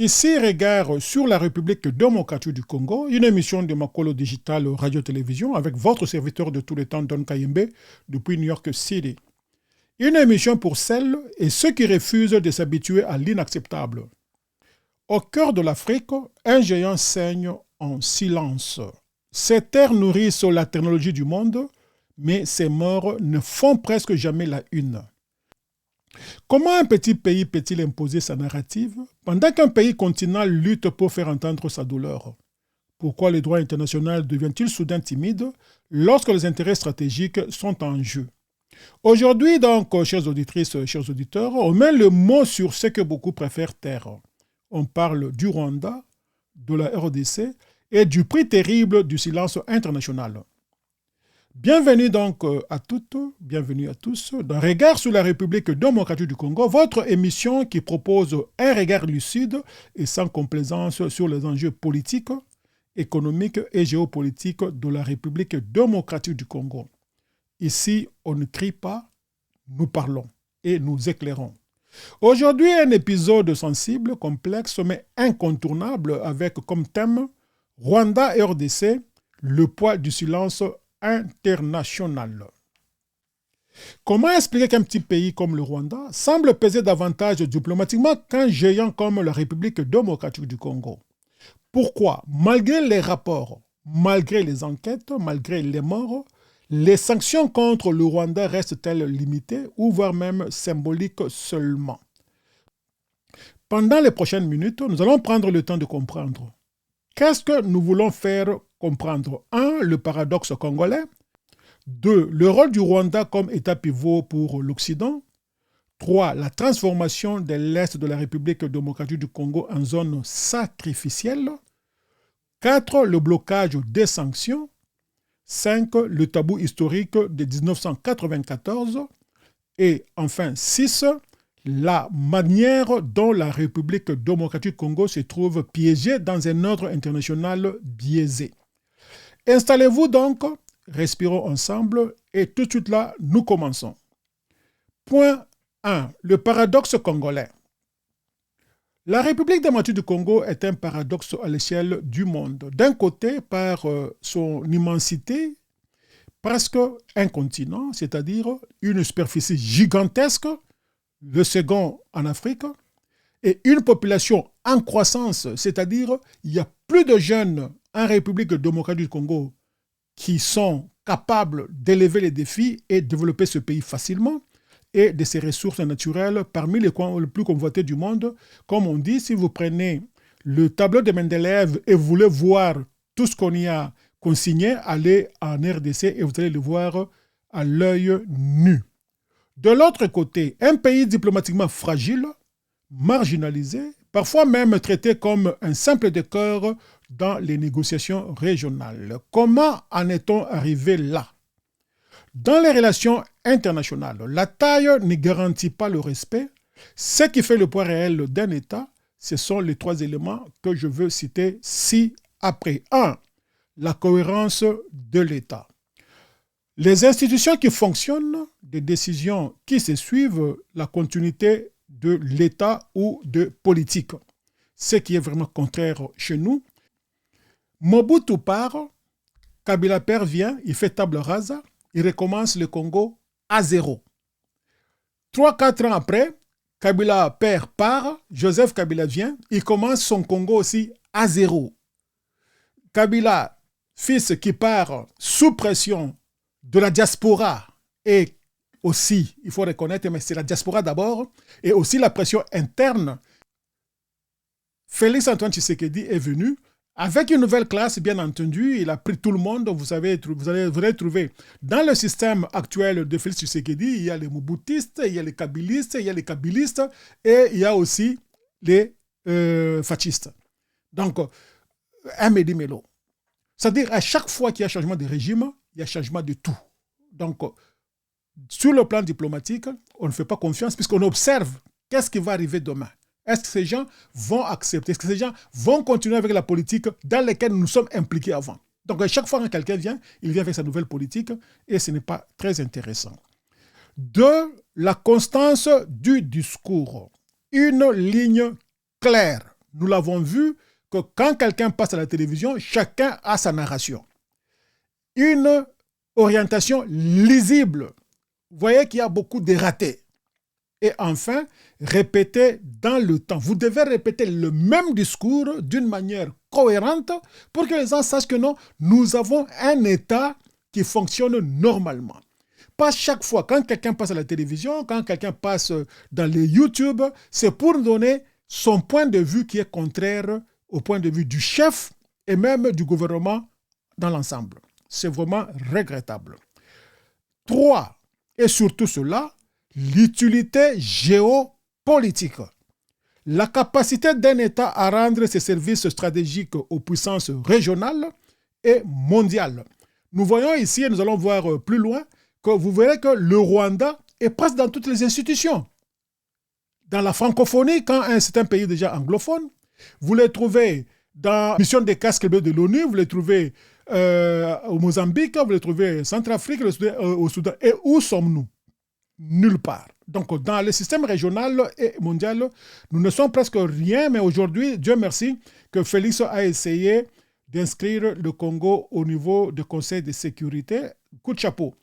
Ici, regard sur la République démocratique du Congo, une émission de Makolo Digital Radio-Télévision avec votre serviteur de tout le temps, Don Kayembe, depuis New York City. Une émission pour celles et ceux qui refusent de s'habituer à l'inacceptable. Au cœur de l'Afrique, un géant saigne en silence. Ces terres nourrissent la technologie du monde, mais ces morts ne font presque jamais la une. Comment un petit pays peut-il imposer sa narrative pendant qu'un pays continent lutte pour faire entendre sa douleur? Pourquoi le droit international devient-il soudain timide lorsque les intérêts stratégiques sont en jeu? Aujourd'hui donc, chères auditrices, chers auditeurs, on met le mot sur ce que beaucoup préfèrent taire. On parle du Rwanda, de la RDC et du prix terrible du silence international. Bienvenue donc à toutes, bienvenue à tous dans Regard sur la République démocratique du Congo, votre émission qui propose un regard lucide et sans complaisance sur les enjeux politiques, économiques et géopolitiques de la République démocratique du Congo. Ici, on ne crie pas, nous parlons et nous éclairons. Aujourd'hui, un épisode sensible, complexe mais incontournable avec comme thème Rwanda et RDC, le poids du silence international. Comment expliquer qu'un petit pays comme le Rwanda semble peser davantage diplomatiquement qu'un géant comme la République démocratique du Congo? Pourquoi, malgré les rapports, malgré les enquêtes, malgré les morts, les sanctions contre le Rwanda restent-elles limitées ou voire même symboliques seulement? Pendant les prochaines minutes, nous allons prendre le temps de comprendre. Qu'est-ce que nous voulons faire comprendre? 1. Le paradoxe congolais. 2. Le rôle du Rwanda comme État pivot pour l'Occident. 3. La transformation de l'Est de la République démocratique du Congo en zone sacrificielle. 4. Le blocage des sanctions. 5. Le tabou historique de 1994. Et enfin 6. La manière dont la République démocratique du Congo se trouve piégée dans un ordre international biaisé. Installez-vous donc, respirons ensemble et tout de suite là, nous commençons. Point 1. Le paradoxe congolais. La République démocratique du Congo est un paradoxe à l'échelle du monde. D'un côté, par son immensité, presque un continent, c'est-à-dire une superficie gigantesque, le second en Afrique, et une population en croissance, c'est-à-dire il y a plus de jeunes en République démocratique du Congo qui sont capables d'élever les défis et développer ce pays facilement, et de ses ressources naturelles parmi les coins les plus convoités du monde. Comme on dit, si vous prenez le tableau de Mendeleev et vous voulez voir tout ce qu'on y a consigné, allez en RDC et vous allez le voir à l'œil nu. De l'autre côté, un pays diplomatiquement fragile, marginalisé, parfois même traité comme un simple décor dans les négociations régionales. Comment en est-on arrivé là? Dans les relations internationales, la taille ne garantit pas le respect. Ce qui fait le poids réel d'un État, ce sont les 3 éléments que je veux citer ci-après. 1. La cohérence de l'État. Les institutions qui fonctionnent, des décisions qui se suivent, la continuité de l'État ou de politique. Ce qui est vraiment contraire chez nous. Mobutu part, Kabila père vient, il fait table rase, il recommence le Congo à zéro. 3-4 ans après, Kabila père part, Joseph Kabila vient, il commence son Congo aussi à zéro. Kabila, fils qui part sous pression de la diaspora et aussi, il faut reconnaître, mais c'est la diaspora d'abord, et aussi la pression interne. Félix Antoine Tshisekedi est venu avec une nouvelle classe, bien entendu, il a pris tout le monde, vous allez trouver dans le système actuel de Félix Tshisekedi, il y a les Mobutistes, il y a les Kabilistes, il y a les Kabilistes, et il y a aussi les fascistes. Donc, un méli-mélo. C'est-à-dire, à chaque fois qu'il y a changement de régime, il y a changement de tout. Donc, sur le plan diplomatique, on ne fait pas confiance puisqu'on observe qu'est-ce qui va arriver demain. Est-ce que ces gens vont accepter? Est-ce que ces gens vont continuer avec la politique dans laquelle nous sommes impliqués avant? Donc, à chaque fois que quelqu'un vient, il vient avec sa nouvelle politique et ce n'est pas très intéressant. 2. La constance du discours. Une ligne claire. nous l'avons vu que quand quelqu'un passe à la télévision, chacun a sa narration. Une orientation lisible. Vous voyez qu'il y a beaucoup de ratés. Et enfin, répéter dans le temps. Vous devez répéter le même discours d'une manière cohérente pour que les gens sachent que non, nous avons un État qui fonctionne normalement. Pas chaque fois, quand quelqu'un passe à la télévision, quand quelqu'un passe dans les YouTube, c'est pour donner son point de vue qui est contraire au point de vue du chef et même du gouvernement dans l'ensemble. C'est vraiment regrettable. 3. Et surtout cela, l'utilité géopolitique. La capacité d'un État à rendre ses services stratégiques aux puissances régionales et mondiales. Nous voyons ici, et nous allons voir plus loin, que vous verrez que le Rwanda est presque dans toutes les institutions. Dans la francophonie, quand c'est un pays déjà anglophone, vous les trouvez dans la mission des casques bleus de l'ONU, vous les trouvez au Mozambique, vous les trouvez en Centrafrique, au Soudan. Et où sommes-nous? Nulle part. Donc, dans le système régional et mondial, nous ne sommes presque rien, mais aujourd'hui, Dieu merci, que Félix a essayé d'inscrire le Congo au niveau du Conseil de sécurité. Coup de chapeau.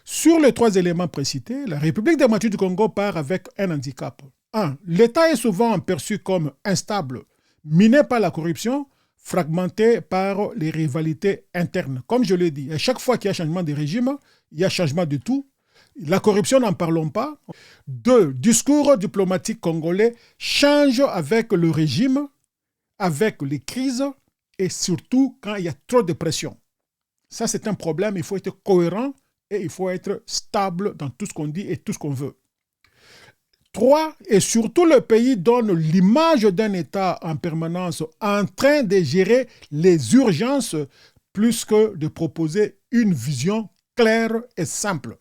Sur les 3 éléments précités, la République démocratique du Congo part avec un handicap. 1. L'État est souvent perçu comme instable, miné par la corruption, fragmenté par les rivalités internes. Comme je l'ai dit, à chaque fois qu'il y a changement de régime, il y a changement de tout. La corruption, n'en parlons pas. 2. Discours diplomatique congolais change avec le régime, avec les crises et surtout quand il y a trop de pression. Ça, c'est un problème. Il faut être cohérent et il faut être stable dans tout ce qu'on dit et tout ce qu'on veut. 3. Et surtout, le pays donne l'image d'un État en permanence en train de gérer les urgences plus que de proposer une vision claire et simple.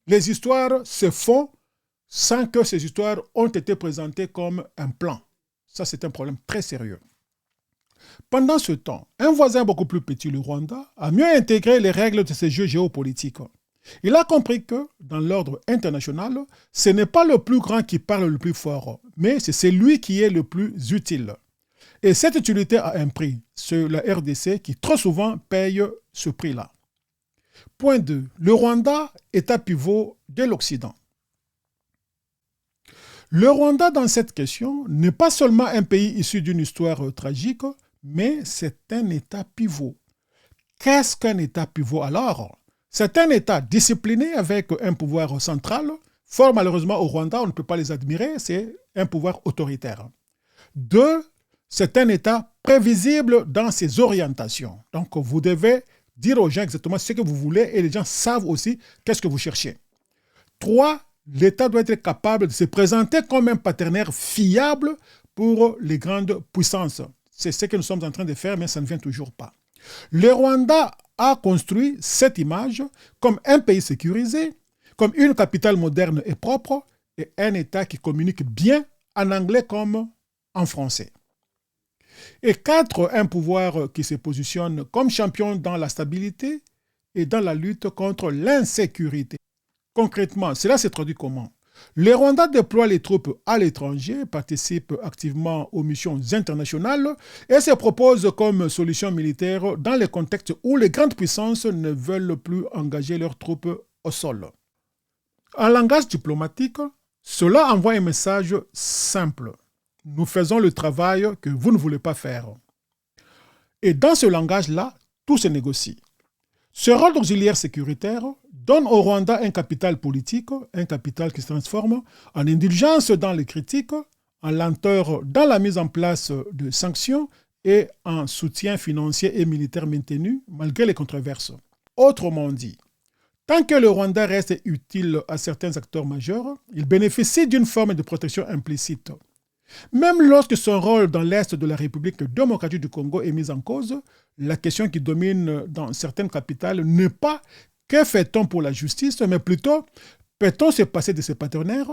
Les histoires se font sans que ces histoires ont été présentées comme un plan. Ça, c'est un problème très sérieux. Pendant ce temps, un voisin beaucoup plus petit, le Rwanda, a mieux intégré les règles de ces jeux géopolitiques. Il a compris que, dans l'ordre international, ce n'est pas le plus grand qui parle le plus fort, mais c'est celui qui est le plus utile. Et cette utilité a un prix, c'est la RDC qui trop souvent paye ce prix-là. Point 2. Le Rwanda, État pivot de l'Occident. Le Rwanda, dans cette question, n'est pas seulement un pays issu d'une histoire tragique, mais c'est un État pivot. Qu'est-ce qu'un État pivot alors? C'est un État discipliné avec un pouvoir central. Fort malheureusement au Rwanda, on ne peut pas les admirer, c'est un pouvoir autoritaire. 2. C'est un État prévisible dans ses orientations. Donc vous devez dire aux gens exactement ce que vous voulez et les gens savent aussi qu'est-ce que vous cherchez. 3. L'État doit être capable de se présenter comme un partenaire fiable pour les grandes puissances. C'est ce que nous sommes en train de faire, mais ça ne vient toujours pas. Le Rwanda a construit cette image comme un pays sécurisé, comme une capitale moderne et propre, et un État qui communique bien en anglais comme en français. Et 4, un pouvoir qui se positionne comme champion dans la stabilité et dans la lutte contre l'insécurité. Concrètement, cela se traduit comment? Le Rwanda déploie les troupes à l'étranger, participe activement aux missions internationales et se propose comme solution militaire dans les contextes où les grandes puissances ne veulent plus engager leurs troupes au sol. En langage diplomatique, cela envoie un message simple. Nous faisons le travail que vous ne voulez pas faire. Et dans ce langage-là, tout se négocie. Ce rôle d'auxiliaire sécuritaire donne au Rwanda un capital politique, un capital qui se transforme en indulgence dans les critiques, en lenteur dans la mise en place de sanctions et en soutien financier et militaire maintenu malgré les controverses. Autrement dit, tant que le Rwanda reste utile à certains acteurs majeurs, il bénéficie d'une forme de protection implicite. Même lorsque son rôle dans l'Est de la République démocratique du Congo est mis en cause, la question qui domine dans certaines capitales n'est pas que fait-on pour la justice, mais plutôt peut-on se passer de ses partenaires?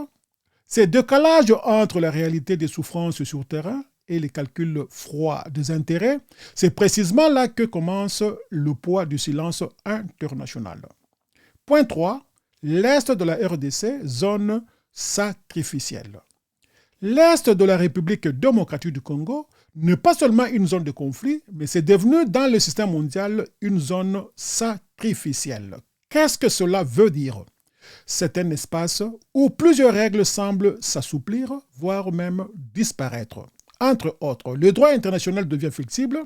Ce décalage entre la réalité des souffrances sur terrain et les calculs froids des intérêts, c'est précisément là que commence le poids du silence international. Point 3. L'Est de la RDC, zone sacrificielle. L'Est de la République démocratique du Congo n'est pas seulement une zone de conflit, mais c'est devenu dans le système mondial une zone sacrificielle. Qu'est-ce que cela veut dire? C'est un espace où plusieurs règles semblent s'assouplir, voire même disparaître. Entre autres, le droit international devient flexible,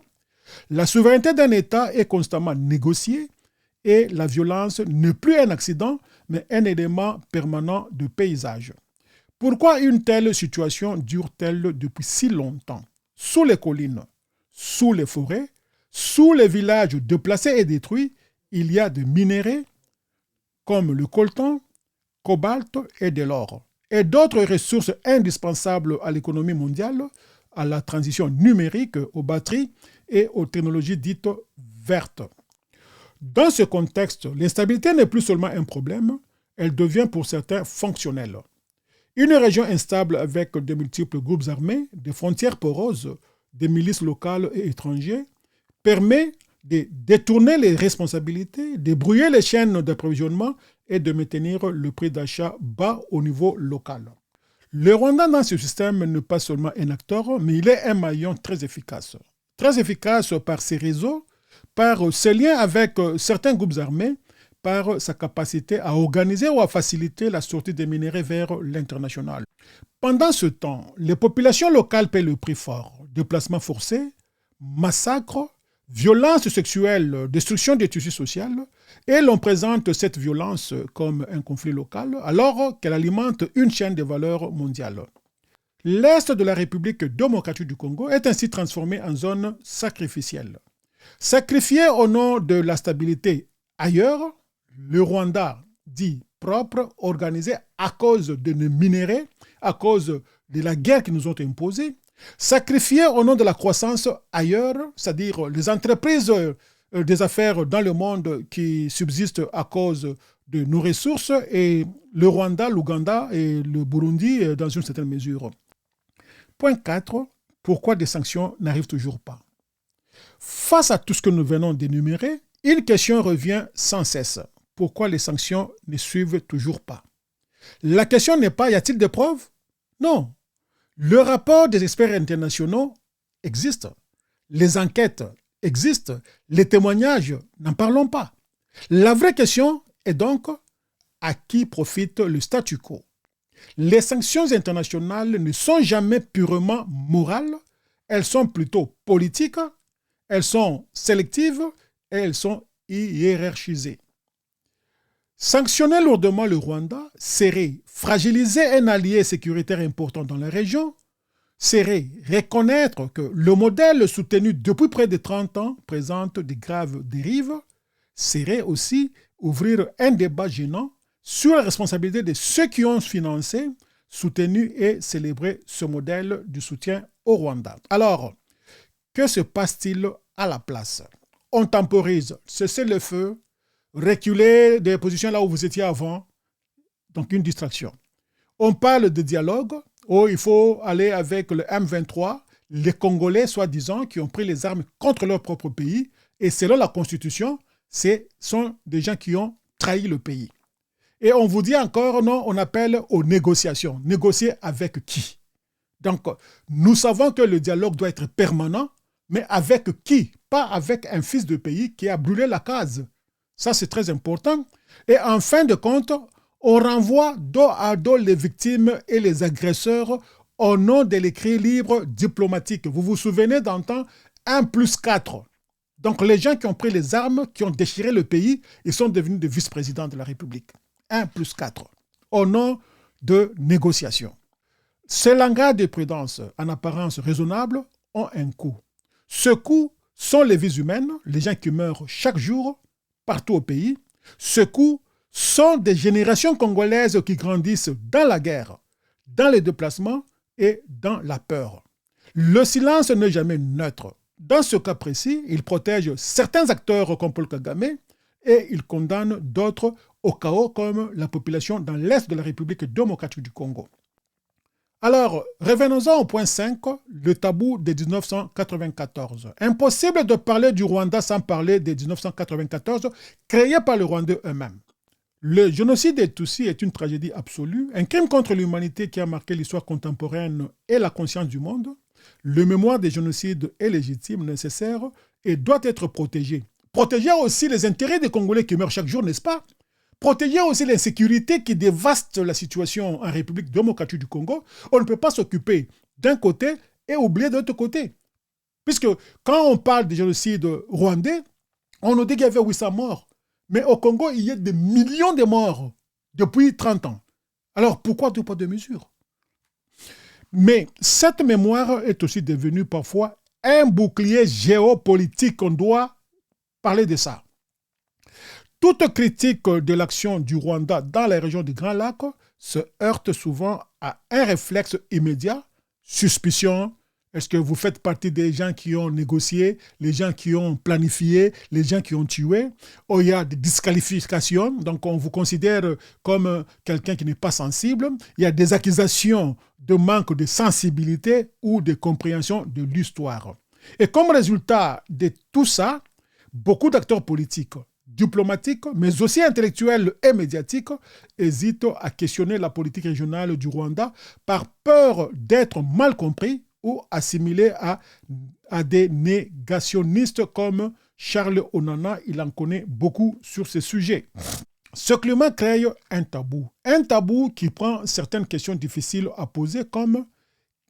la souveraineté d'un État est constamment négociée et la violence n'est plus un accident, mais un élément permanent de paysage. Pourquoi une telle situation dure-t-elle depuis si longtemps? Sous les collines, sous les forêts, sous les villages déplacés et détruits, il y a des minéraux comme le coltan, cobalt et de l'or, et d'autres ressources indispensables à l'économie mondiale, à la transition numérique, aux batteries et aux technologies dites vertes. Dans ce contexte, l'instabilité n'est plus seulement un problème, elle devient pour certains fonctionnelle. Une région instable avec de multiples groupes armés, des frontières poreuses, des milices locales et étrangères, permet de détourner les responsabilités, de brouiller les chaînes d'approvisionnement et de maintenir le prix d'achat bas au niveau local. Le Rwanda dans ce système n'est pas seulement un acteur, mais il est un maillon très efficace. Très efficace par ses réseaux, par ses liens avec certains groupes armés, par sa capacité à organiser ou à faciliter la sortie des minéraux vers l'international. Pendant ce temps, les populations locales paient le prix fort. Déplacements forcés, massacres, violences sexuelles, destruction des tissus sociaux, et l'on présente cette violence comme un conflit local, alors qu'elle alimente une chaîne de valeurs mondiales. L'Est de la République démocratique du Congo est ainsi transformé en zone sacrificielle. Sacrifié au nom de la stabilité ailleurs, le Rwanda dit propre, organisé à cause de nos minéraux, à cause de la guerre qu'ils nous ont imposée, sacrifié au nom de la croissance ailleurs, c'est-à-dire les entreprises des affaires dans le monde qui subsistent à cause de nos ressources, et le Rwanda, l'Ouganda et le Burundi dans une certaine mesure. Point 4. Pourquoi des sanctions n'arrivent toujours pas? Face à tout ce que nous venons d'énumérer, une question revient sans cesse. Pourquoi les sanctions ne suivent toujours pas? La question n'est pas, y a-t-il des preuves? Non. Le rapport des experts internationaux existe. Les enquêtes existent. Les témoignages, n'en parlons pas. La vraie question est donc, à qui profite le statu quo? Les sanctions internationales ne sont jamais purement morales, elles sont plutôt politiques, elles sont sélectives et elles sont hiérarchisées. Sanctionner lourdement le Rwanda serait fragiliser un allié sécuritaire important dans la région, serait reconnaître que le modèle soutenu depuis près de 30 ans présente de graves dérives, serait aussi ouvrir un débat gênant sur la responsabilité de ceux qui ont financé, soutenu et célébré ce modèle du soutien au Rwanda. Alors, que se passe-t-il à la place? On temporise, cesser le feu, reculer des positions là où vous étiez avant, donc une distraction. On parle de dialogue, il faut aller avec le M23, les Congolais soi-disant qui ont pris les armes contre leur propre pays, et selon la Constitution, ce sont des gens qui ont trahi le pays. Et on vous dit encore, non, on appelle aux négociations. Négocier avec qui? Donc, nous savons que le dialogue doit être permanent, mais avec qui? Pas avec un fils de pays qui a brûlé la case. Ça, c'est très important. Et en fin de compte, on renvoie dos à dos les victimes et les agresseurs au nom de l'équilibre diplomatique. Vous vous souvenez d'antan 1+4. Donc, les gens qui ont pris les armes, qui ont déchiré le pays, ils sont devenus des vice-présidents de la République. 1+4. Au nom de négociations. Ces langages de prudence, en apparence raisonnables, ont un coût. Ce coût sont les vies humaines, les gens qui meurent chaque jour, partout au pays. Ce coût sont des générations congolaises qui grandissent dans la guerre, dans les déplacements et dans la peur. Le silence n'est jamais neutre. Dans ce cas précis, il protège certains acteurs comme Paul Kagame et il condamne d'autres au chaos comme la population dans l'Est de la République démocratique du Congo. Alors, revenons-en au point 5, le tabou de 1994. Impossible de parler du Rwanda sans parler de 1994, créé par les Rwandais eux-mêmes. Le génocide des Tutsis est une tragédie absolue, un crime contre l'humanité qui a marqué l'histoire contemporaine et la conscience du monde. Le mémoire des génocides est légitime, nécessaire et doit être protégé. Protéger aussi les intérêts des Congolais qui meurent chaque jour, n'est-ce pas? Protéger aussi l'insécurité qui dévaste la situation en République démocratique du Congo. On ne peut pas s'occuper d'un côté et oublier de l'autre côté. Puisque quand on parle du génocide rwandais, on nous dit qu'il y avait 800 morts. Mais au Congo, il y a des millions de morts depuis 30 ans. Alors pourquoi deux poids deux mesures? Mais cette mémoire est aussi devenue parfois un bouclier géopolitique. On doit parler de ça. Toute critique de l'action du Rwanda dans la région du Grand Lac se heurte souvent à un réflexe immédiat, suspicion. Est-ce que vous faites partie des gens qui ont négocié, les gens qui ont planifié, les gens qui ont tué? Ou il y a des disqualifications, donc on vous considère comme quelqu'un qui n'est pas sensible. Il y a des accusations de manque de sensibilité ou de compréhension de l'histoire. Et comme résultat de tout ça, beaucoup d'acteurs politiques, diplomatiques, mais aussi intellectuels et médiatiques, hésitent à questionner la politique régionale du Rwanda par peur d'être mal compris ou assimilés à des négationnistes comme Charles Onana. Il en connaît beaucoup sur ce sujet. Ce climat crée un tabou qui prend certaines questions difficiles à poser comme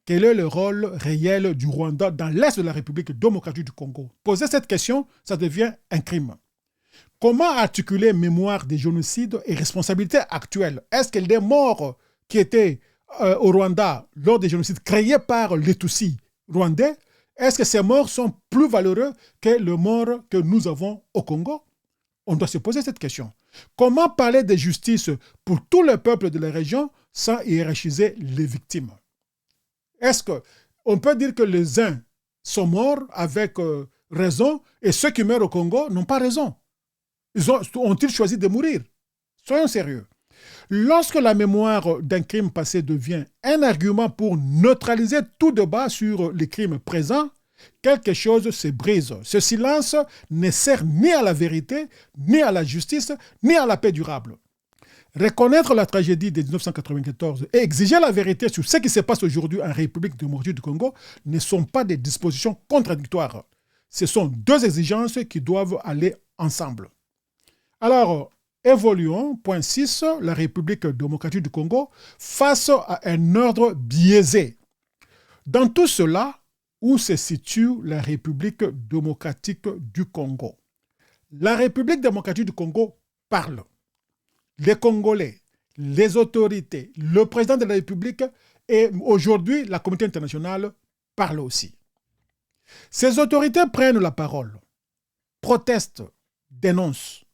quel est le rôle réel du Rwanda dans l'est de la République démocratique du Congo? Poser cette question, ça devient un crime. Comment articuler mémoire des génocides et responsabilité actuelle? Est-ce que les morts qui étaient au Rwanda lors des génocides créés par les Tutsis rwandais, est-ce que ces morts sont plus valeureux que les morts que nous avons au Congo? On doit se poser cette question. Comment parler de justice pour tout le peuple de la région sans hiérarchiser les victimes? Est-ce qu'on peut dire que les uns sont morts avec raison et ceux qui meurent au Congo n'ont pas raison? Ont-ils choisi de mourir? Soyons sérieux. Lorsque la mémoire d'un crime passé devient un argument pour neutraliser tout débat sur les crimes présents, quelque chose se brise. Ce silence ne sert ni à la vérité, ni à la justice, ni à la paix durable. Reconnaître la tragédie de 1994 et exiger la vérité sur ce qui se passe aujourd'hui en République démocratique du Congo ne sont pas des dispositions contradictoires. Ce sont deux exigences qui doivent aller ensemble. Alors, évoluons, point 6, la République démocratique du Congo face à un ordre biaisé. Dans tout cela, où se situe la République démocratique du Congo? La République démocratique du Congo parle. Les Congolais, les autorités, le président de la République et aujourd'hui la communauté internationale parlent aussi. Ces autorités prennent la parole, protestent, dénoncent.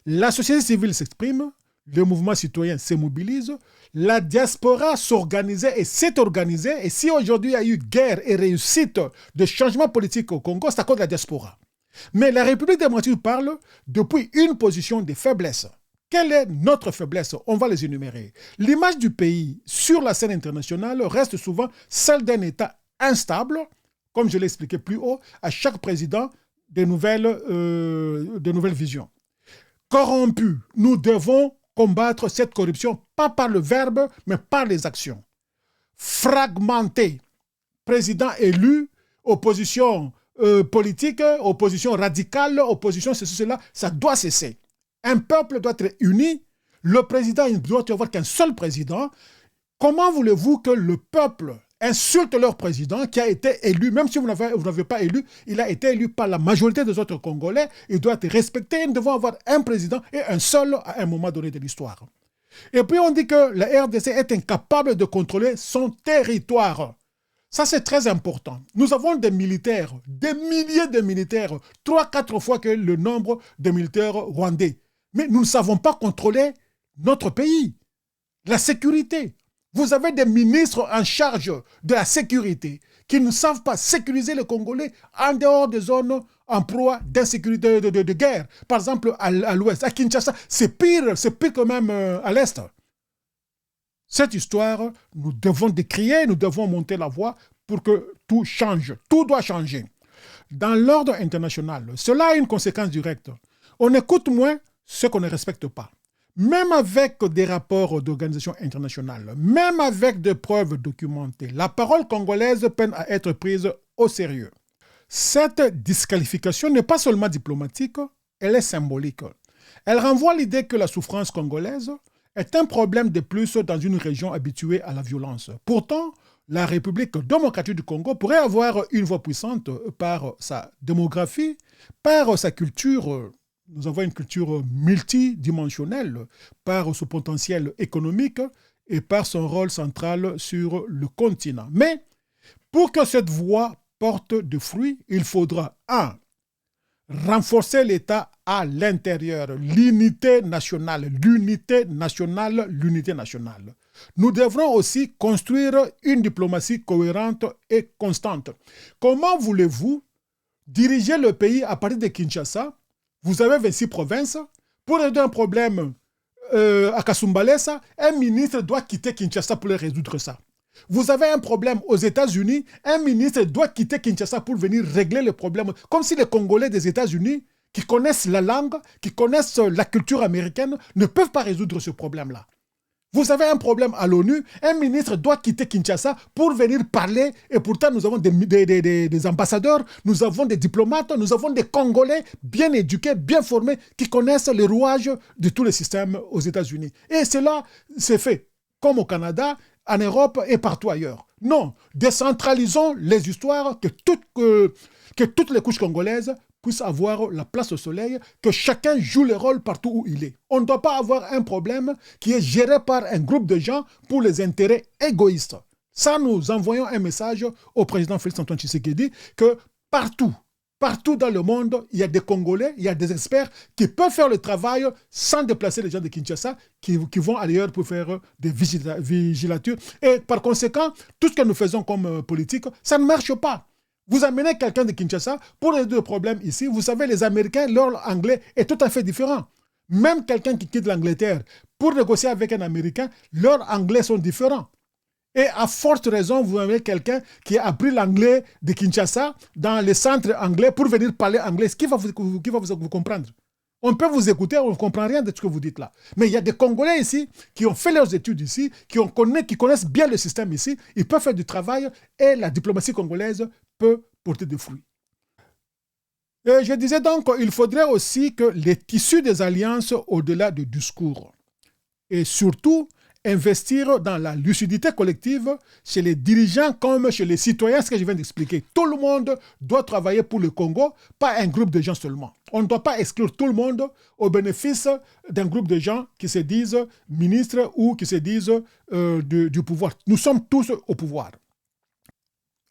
La société civile s'exprime, le mouvement citoyen se mobilise, la diaspora s'organisait et s'est organisée. Et si aujourd'hui il y a eu guerre et réussite de changement politique au Congo, c'est à cause de la diaspora. Mais la République démocratique parle depuis une position de faiblesse. Quelle est notre faiblesse? On va les énumérer. L'image du pays sur la scène internationale reste souvent celle d'un État instable, comme je l'ai expliqué plus haut, à chaque président de nouvelles visions. Corrompus, nous devons combattre cette corruption, pas par le verbe, mais par les actions. Fragmenté, président élu, opposition politique, opposition radicale, opposition ceci, cela, ça doit cesser. Un peuple doit être uni. Le président, il doit y avoir qu'un seul président. Comment voulez-vous que le peuple insulte leur président qui a été élu, même si vous n'avez pas élu, il a été élu par la majorité des autres Congolais, il doit être respecté. Nous devons avoir un président et un seul à un moment donné de l'histoire. Et puis on dit que la RDC est incapable de contrôler son territoire. Ça, c'est très important. Nous avons des militaires, des milliers de militaires, 3-4 fois que le nombre de militaires rwandais. Mais nous ne savons pas contrôler notre pays, la sécurité. Vous avez des ministres en charge de la sécurité qui ne savent pas sécuriser les Congolais en dehors des zones en proie d'insécurité de guerre. Par exemple, à l'ouest, à Kinshasa, c'est pire quand même à l'est. Cette histoire, nous devons décrier, nous devons monter la voix pour que tout change. Tout doit changer. Dans l'ordre international, cela a une conséquence directe. On écoute moins ceux qu'on ne respecte pas. Même avec des rapports d'organisations internationales, même avec des preuves documentées, la parole congolaise peine à être prise au sérieux. Cette disqualification n'est pas seulement diplomatique, elle est symbolique. Elle renvoie à l'idée que la souffrance congolaise est un problème de plus dans une région habituée à la violence. Pourtant, la République démocratique du Congo pourrait avoir une voix puissante par sa démographie, par sa culture. Nous avons une culture multidimensionnelle, par son potentiel économique et par son rôle central sur le continent. Mais pour que cette voix porte de fruits, il faudra 1. Renforcer l'État à l'intérieur, l'unité nationale. Nous devrons aussi construire une diplomatie cohérente et constante. Comment voulez-vous diriger le pays à partir de Kinshasa? Vous avez 26 provinces. Pour résoudre un problème à Kasumbalesa, un ministre doit quitter Kinshasa pour résoudre ça. Vous avez un problème aux États-Unis, un ministre doit quitter Kinshasa pour venir régler le problème. Comme si les Congolais des États-Unis, qui connaissent la langue, qui connaissent la culture américaine, ne peuvent pas résoudre ce problème-là. Vous avez un problème à l'ONU, un ministre doit quitter Kinshasa pour venir parler, et pourtant nous avons des ambassadeurs, nous avons des diplomates, nous avons des Congolais bien éduqués, bien formés, qui connaissent les rouages de tous les systèmes aux États-Unis. Et cela s'est fait comme au Canada, en Europe et partout ailleurs. Non, décentralisons les histoires, que toutes les couches congolaises puissent avoir la place au soleil, que chacun joue le rôle partout où il est. On ne doit pas avoir un problème qui est géré par un groupe de gens pour les intérêts égoïstes. Ça, nous envoyons un message au président Félix Antoine Tshisekedi que partout dans le monde, il y a des Congolais, il y a des experts qui peuvent faire le travail sans déplacer les gens de Kinshasa, qui vont ailleurs pour faire des vigilatures. Et par conséquent, tout ce que nous faisons comme politique, ça ne marche pas. Vous amenez quelqu'un de Kinshasa pour résoudre le problème ici. Vous savez, les Américains, leur anglais est tout à fait différent. Même quelqu'un qui quitte l'Angleterre pour négocier avec un Américain, leurs anglais sont différents. Et à forte raison, vous avez quelqu'un qui a appris l'anglais de Kinshasa dans les centres anglais pour venir parler anglais. Qui va vous comprendre? On peut vous écouter, on ne comprend rien de ce que vous dites là. Mais il y a des Congolais ici qui ont fait leurs études ici, qui connaissent bien le système ici. Ils peuvent faire du travail et la diplomatie congolaise peut porter des fruits. Et je disais donc qu'il faudrait aussi que les tissus des alliances au-delà du discours et surtout investir dans la lucidité collective chez les dirigeants comme chez les citoyens, ce que je viens d'expliquer. Tout le monde doit travailler pour le Congo, pas un groupe de gens seulement. On ne doit pas exclure tout le monde au bénéfice d'un groupe de gens qui se disent ministres ou qui se disent du pouvoir. Nous sommes tous au pouvoir.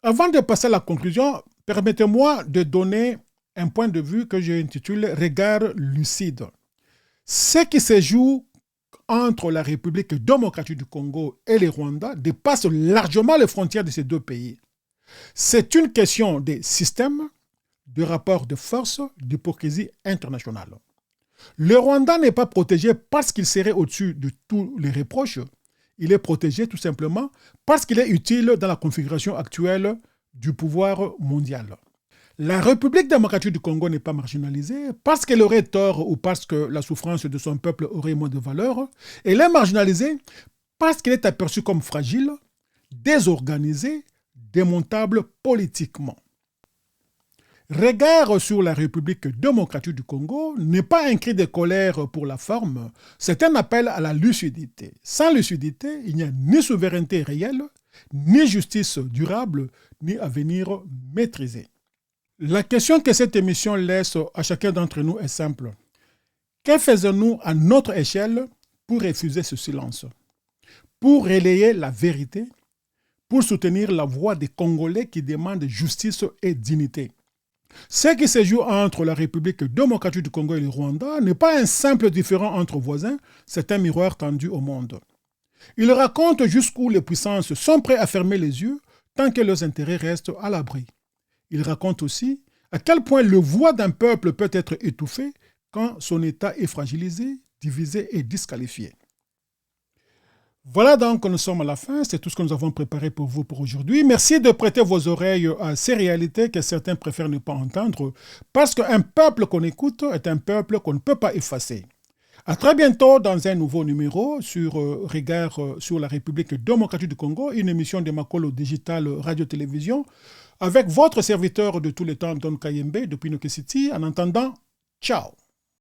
Avant de passer à la conclusion, permettez-moi de donner un point de vue que j'ai intitulé « Regard lucide ». Ce qui se joue entre la République démocratique du Congo et le Rwanda dépasse largement les frontières de ces deux pays. C'est une question de système, de rapport de force, d'hypocrisie internationale. Le Rwanda n'est pas protégé parce qu'il serait au-dessus de tous les reproches. Il est protégé tout simplement parce qu'il est utile dans la configuration actuelle du pouvoir mondial. La République démocratique du Congo n'est pas marginalisée parce qu'elle aurait tort ou parce que la souffrance de son peuple aurait moins de valeur. Elle est marginalisée parce qu'elle est aperçue comme fragile, désorganisée, démontable politiquement. Regard sur la République démocratique du Congo n'est pas un cri de colère pour la forme, c'est un appel à la lucidité. Sans lucidité, il n'y a ni souveraineté réelle, ni justice durable, ni avenir maîtrisé. La question que cette émission laisse à chacun d'entre nous est simple. Que faisons-nous à notre échelle pour refuser ce silence? Pour relayer la vérité? Pour soutenir la voix des Congolais qui demandent justice et dignité? Ce qui se joue entre la République démocratique du Congo et le Rwanda n'est pas un simple différend entre voisins, c'est un miroir tendu au monde. Il raconte jusqu'où les puissances sont prêtes à fermer les yeux tant que leurs intérêts restent à l'abri. Il raconte aussi à quel point le voix d'un peuple peut être étouffé quand son État est fragilisé, divisé et disqualifié. Voilà donc, nous sommes à la fin. C'est tout ce que nous avons préparé pour vous pour aujourd'hui. Merci de prêter vos oreilles à ces réalités que certains préfèrent ne pas entendre, parce qu'un peuple qu'on écoute est un peuple qu'on ne peut pas effacer. À très bientôt dans un nouveau numéro sur Regard sur la République démocratique du Congo, une émission de Makolo Digital Radio-Télévision avec votre serviteur de tous les temps, Don Kayembe, depuis Noké City. En attendant, ciao.